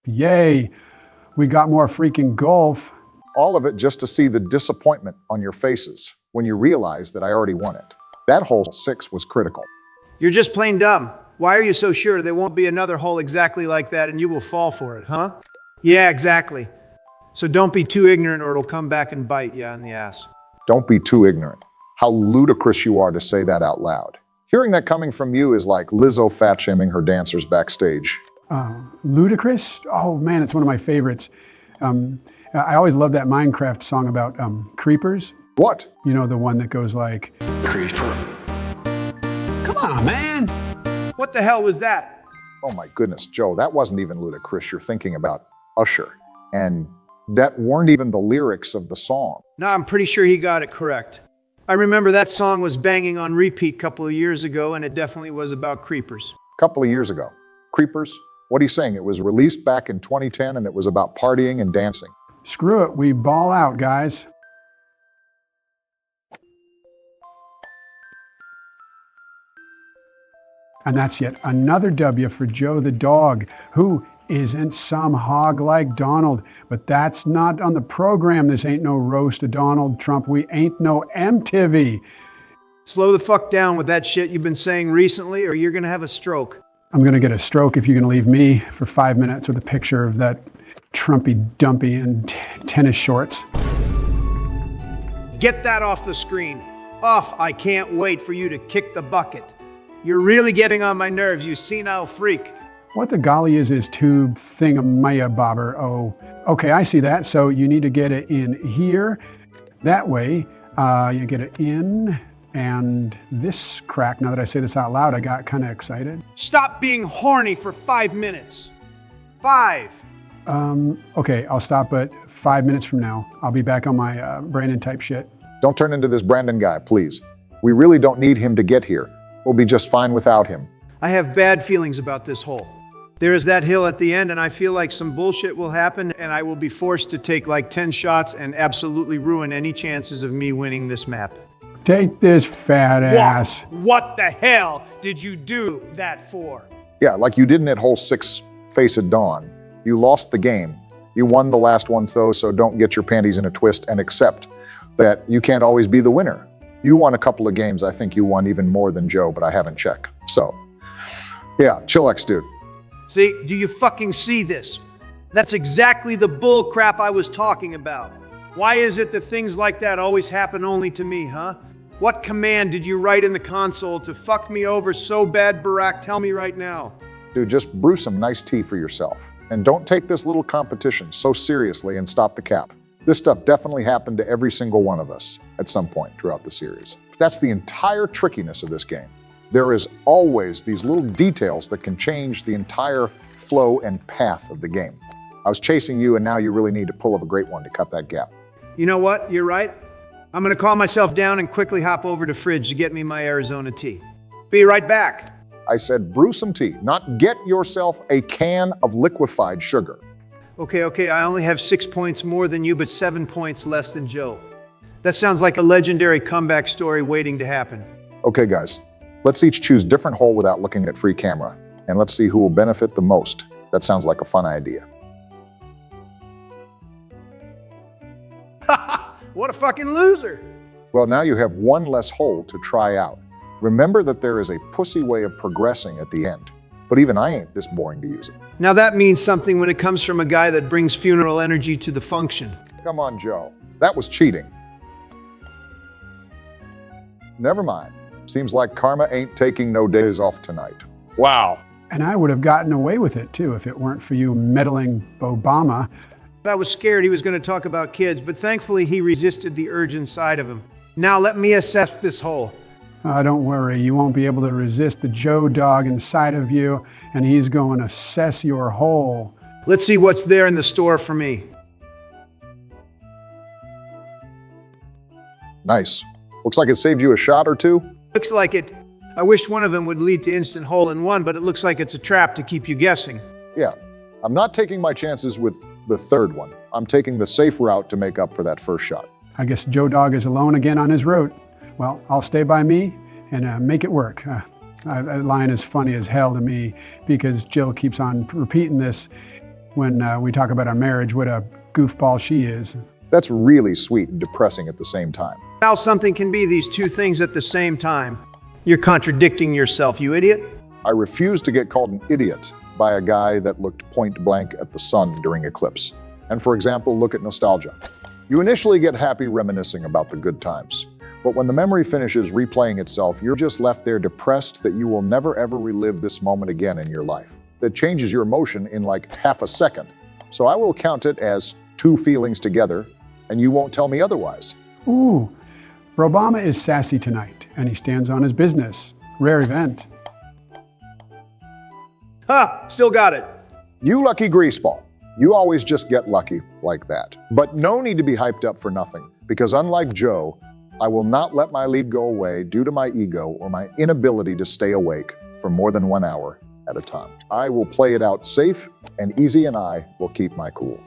Yay, we got more freaking golf. All of it just to see the disappointment on your faces when you realize that I already won it. That hole 6 was critical. You're just plain dumb. Why are you so sure there won't be another hole exactly like that and you will fall for it, huh? Yeah, exactly. So don't be too ignorant or it'll come back and bite you in the ass. Don't be too ignorant. How ludicrous you are to say that out loud. Hearing that coming from you is like Lizzo fat-shaming her dancers backstage. Ludicrous? Oh man, it's one of my favorites. I always love that Minecraft song about creepers. What? You know, the one that goes like, Creeper. Come on, man. What the hell was that? Oh my goodness, Joe, that wasn't even ludicrous. You're thinking about Usher. And that weren't even the lyrics of the song. No, I'm pretty sure he got it correct. I remember that song was banging on repeat a couple of years ago, and it definitely was about creepers. Couple of years ago. Creepers? What are you saying? It was released back in 2010 and it was about partying and dancing. screw it, we ball out, guys. And that's yet another W for Joe the dog, who isn't some hog like Donald. But that's not on the program. This ain't no roast of Donald Trump. We ain't no MTV. Slow the fuck down with that shit you've been saying recently, or you're gonna have a stroke. I'm gonna get a stroke if you're gonna leave me for 5 minutes with a picture of that Trumpy dumpy in tennis shorts. Get that off the screen. Off, I can't wait for you to kick the bucket. You're really getting on my nerves, you senile freak. What the golly is this tube thingamaya bobber? Oh, okay, I see that. So you need to get it in here. That way, you get it in and this crack. Now that I say this out loud, I got kind of excited. Stop being horny for 5 minutes. 5. Okay, I'll stop at 5 minutes from now. I'll be back on my Brandon type shit. Don't turn into this Brandon guy, please. We really don't need him to get here. We'll be just fine without him. I have bad feelings about this hole. There is that hill at the end, and I feel like some bullshit will happen, and I will be forced to take like 10 shots and absolutely ruin any chances of me winning this map. Take this fat ass. What the hell did you do that for? Yeah, like you didn't at hole 6, face at dawn. You lost the game. You won the last one though, so don't get your panties in a twist and accept that you can't always be the winner. You won a couple of games. I think you won even more than Joe, but I haven't checked. So, yeah, chillax, dude. See, do you fucking see this? That's exactly the bull crap I was talking about. Why is it that things like that always happen only to me, huh? What command did you write in the console to fuck me over so bad, Barack? Tell me right now. Dude, just brew some nice tea for yourself. And don't take this little competition so seriously and stop the cap. This stuff definitely happened to every single one of us at some point throughout the series. That's the entire trickiness of this game. There is always these little details that can change the entire flow and path of the game. I was chasing you, and now you really need to pull up a great one to cut that gap. You know what? You're right. I'm gonna calm myself down and quickly hop over to fridge to get me my Arizona tea. Be right back. I said brew some tea, not get yourself a can of liquefied sugar. Okay, I only have 6 points more than you, but 7 points less than Joe. That sounds like a legendary comeback story waiting to happen. Okay, guys, let's each choose different hole without looking at free camera, and let's see who will benefit the most. That sounds like a fun idea. What a fucking loser! Well, now you have one less hole to try out. Remember that there is a pussy way of progressing at the end, but even I ain't this boring to use it. Now that means something when it comes from a guy that brings funeral energy to the function. Come on, Joe. That was cheating. Never mind. Seems like karma ain't taking no days off tonight. Wow. And I would have gotten away with it too if it weren't for you meddling Obama. I was scared he was going to talk about kids, but thankfully he resisted the urge inside of him. Now let me assess this hole. Don't worry, you won't be able to resist the Joe dog inside of you, and he's going to assess your hole. Let's see what's there in the store for me. Nice. Looks like it saved you a shot or two. Looks like it. I wished one of them would lead to instant hole-in-one, but it looks like it's a trap to keep you guessing. Yeah. I'm not taking my chances with the third one. I'm taking the safe route to make up for that first shot. I guess Joe dog is alone again on his route. Well, I'll stay by me and make it work. That line is funny as hell to me because Jill keeps on repeating this. when we talk about our marriage, what a goofball she is. That's really sweet and depressing at the same time. How something can be these two things at the same time. You're contradicting yourself, you idiot. I refuse to get called an idiot by a guy that looked point blank at the sun during eclipse. And for example, look at nostalgia. You initially get happy reminiscing about the good times. But when the memory finishes replaying itself, you're just left there depressed that you will never ever relive this moment again in your life. That changes your emotion in like half a second. So I will count it as two feelings together, and you won't tell me otherwise. Ooh, Obama is sassy tonight, and he stands on his business. Rare event. Ha! Still got it. You lucky greaseball. You always just get lucky like that. But no need to be hyped up for nothing, because unlike Joe, I will not let my lead go away due to my ego or my inability to stay awake for more than 1 hour at a time. I will play it out safe, and Easy and I will keep my cool.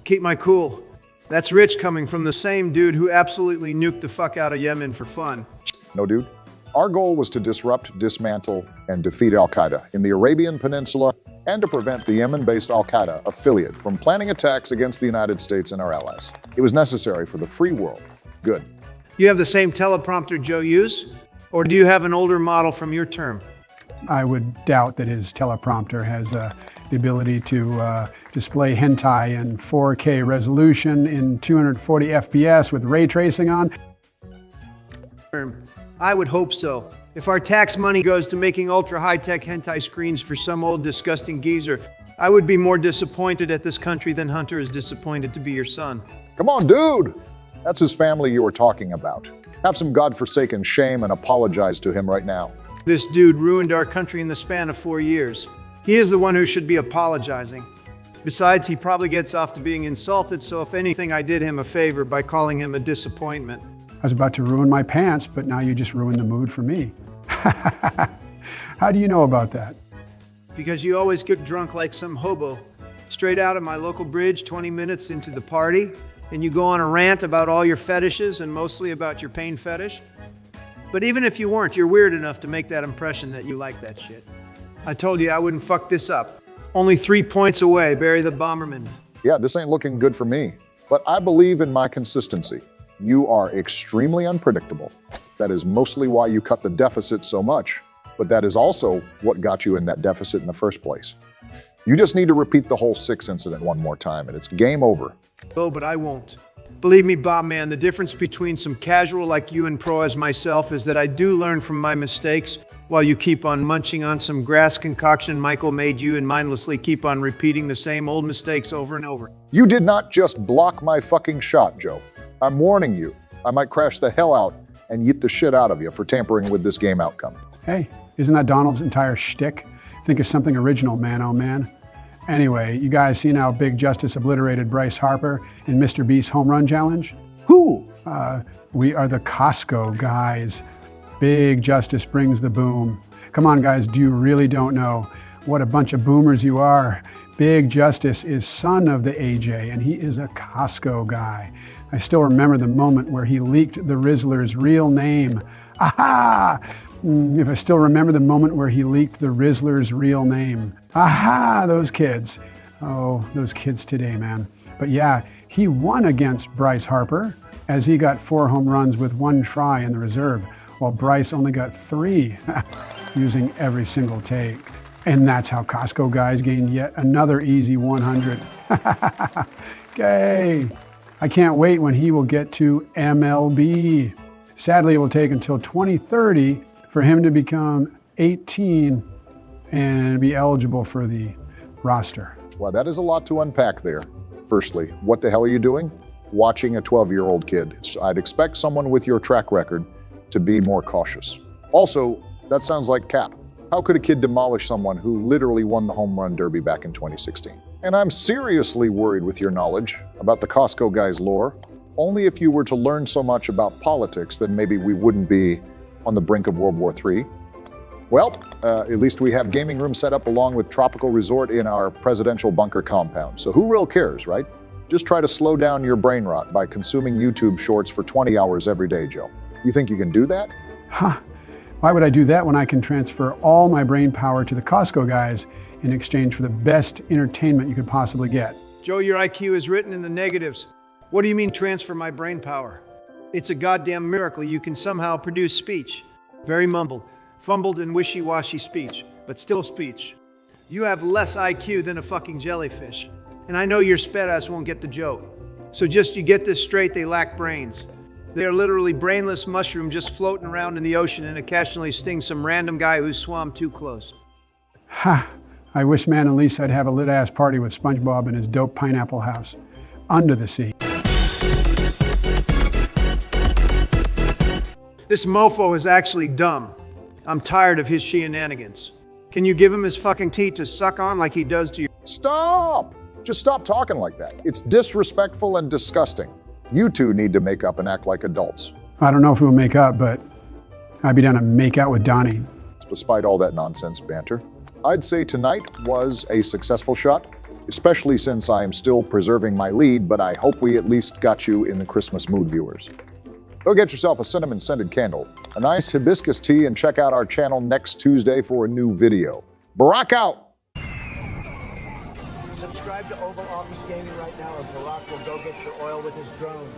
Keep my cool. That's rich coming from the same dude who absolutely nuked the fuck out of Yemen for fun. No, dude. Our goal was to disrupt, dismantle, and defeat Al-Qaeda in the Arabian Peninsula and to prevent the Yemen-based Al-Qaeda affiliate from planning attacks against the United States and our allies. It was necessary for the free world. Good. You have the same teleprompter Joe used? Or do you have an older model from your term? I would doubt that his teleprompter has the ability to display hentai in 4K resolution in 240 FPS with ray tracing on. I would hope so. If our tax money goes to making ultra high-tech hentai screens for some old disgusting geezer, I would be more disappointed at this country than Hunter is disappointed to be your son. Come on, dude! That's his family you were talking about. Have some godforsaken shame and apologize to him right now. This dude ruined our country in the span of 4 years. He is the one who should be apologizing. Besides, he probably gets off to being insulted, so if anything, I did him a favor by calling him a disappointment. I was about to ruin my pants, but now you just ruined the mood for me. How do you know about that? Because you always get drunk like some hobo. Straight out of my local bridge 20 minutes into the party, and you go on a rant about all your fetishes and mostly about your pain fetish. But even if you weren't, you're weird enough to make that impression that you like that shit. I told you I wouldn't fuck this up. Only 3 points away, Barry the Bomberman. Yeah, this ain't looking good for me. But I believe in my consistency. You are extremely unpredictable. That is mostly why you cut the deficit so much, but that is also what got you in that deficit in the first place. You just need to repeat the whole 6 incident one more time, and it's game over. Oh, but I won't. Believe me, Bob man, the difference between some casual like you and pro as myself is that I do learn from my mistakes while you keep on munching on some grass concoction Michael made you and mindlessly keep on repeating the same old mistakes over and over. You did not just block my fucking shot, Joe. I'm warning you. I might crash the hell out and yeet the shit out of you for tampering with this game outcome. Hey, isn't that Donald's entire shtick? Think of something original, man, oh man. Anyway, you guys seen how Big Justice obliterated Bryce Harper in Mr. Beast's home run challenge? Who? We are the Costco guys. Big Justice brings the boom. Come on, guys, you really don't know what a bunch of boomers you are. Big Justice is son of the AJ, and he is a Costco guy. I still remember the moment where he leaked the Rizzler's real name. Aha! If I still remember the moment where he leaked the Rizzler's real name. Aha! Those kids. Oh, those kids today, man. But yeah, he won against Bryce Harper as he got 4 home runs with 1 try in the reserve, while Bryce only got 3 using every single take. And that's how Costco guys gained yet another easy 100. Yay! I can't wait when he will get to MLB. Sadly, it will take until 2030 for him to become 18 and be eligible for the roster. Well, that is a lot to unpack there. Firstly, what the hell are you doing? Watching a 12-year-old kid. So I'd expect someone with your track record to be more cautious. Also, that sounds like Cap. How could a kid demolish someone who literally won the home run derby back in 2016? And I'm seriously worried with your knowledge about the Costco guy's lore. Only if you were to learn so much about politics, then maybe we wouldn't be on the brink of World War III. Well, at least we have gaming rooms set up along with tropical resort in our presidential bunker compound. So who real cares, right? Just try to slow down your brain rot by consuming YouTube shorts for 20 hours every day, Joe. You think you can do that? Huh. Why would I do that when I can transfer all my brain power to the Costco guys in exchange for the best entertainment you could possibly get. Joe, your IQ is written in the negatives. What do you mean transfer my brain power? It's a goddamn miracle you can somehow produce speech. Very mumbled, fumbled and wishy-washy speech, but still speech. You have less IQ than a fucking jellyfish. And I know your sped ass won't get the joke. So just you get this straight, they lack brains. They're literally brainless mushroom just floating around in the ocean and occasionally sting some random guy who swam too close. Ha! I wish, man, at least I'd have a lit-ass party with SpongeBob in his dope pineapple house. Under the sea. This mofo is actually dumb. I'm tired of his shenanigans. Can you give him his fucking teeth to suck on like he does to you? Stop! Just stop talking like that. It's disrespectful and disgusting. You two need to make up and act like adults. I don't know if we'll make up, but I'd be down to make out with Donnie. Despite all that nonsense banter, I'd say tonight was a successful shot, especially since I am still preserving my lead, but I hope we at least got you in the Christmas mood, viewers. Go get yourself a cinnamon-scented candle, a nice hibiscus tea, and check out our channel next Tuesday for a new video. Barack out! Subscribe to Oval Office Gaming right now, or Barack will go get your oil with his drones.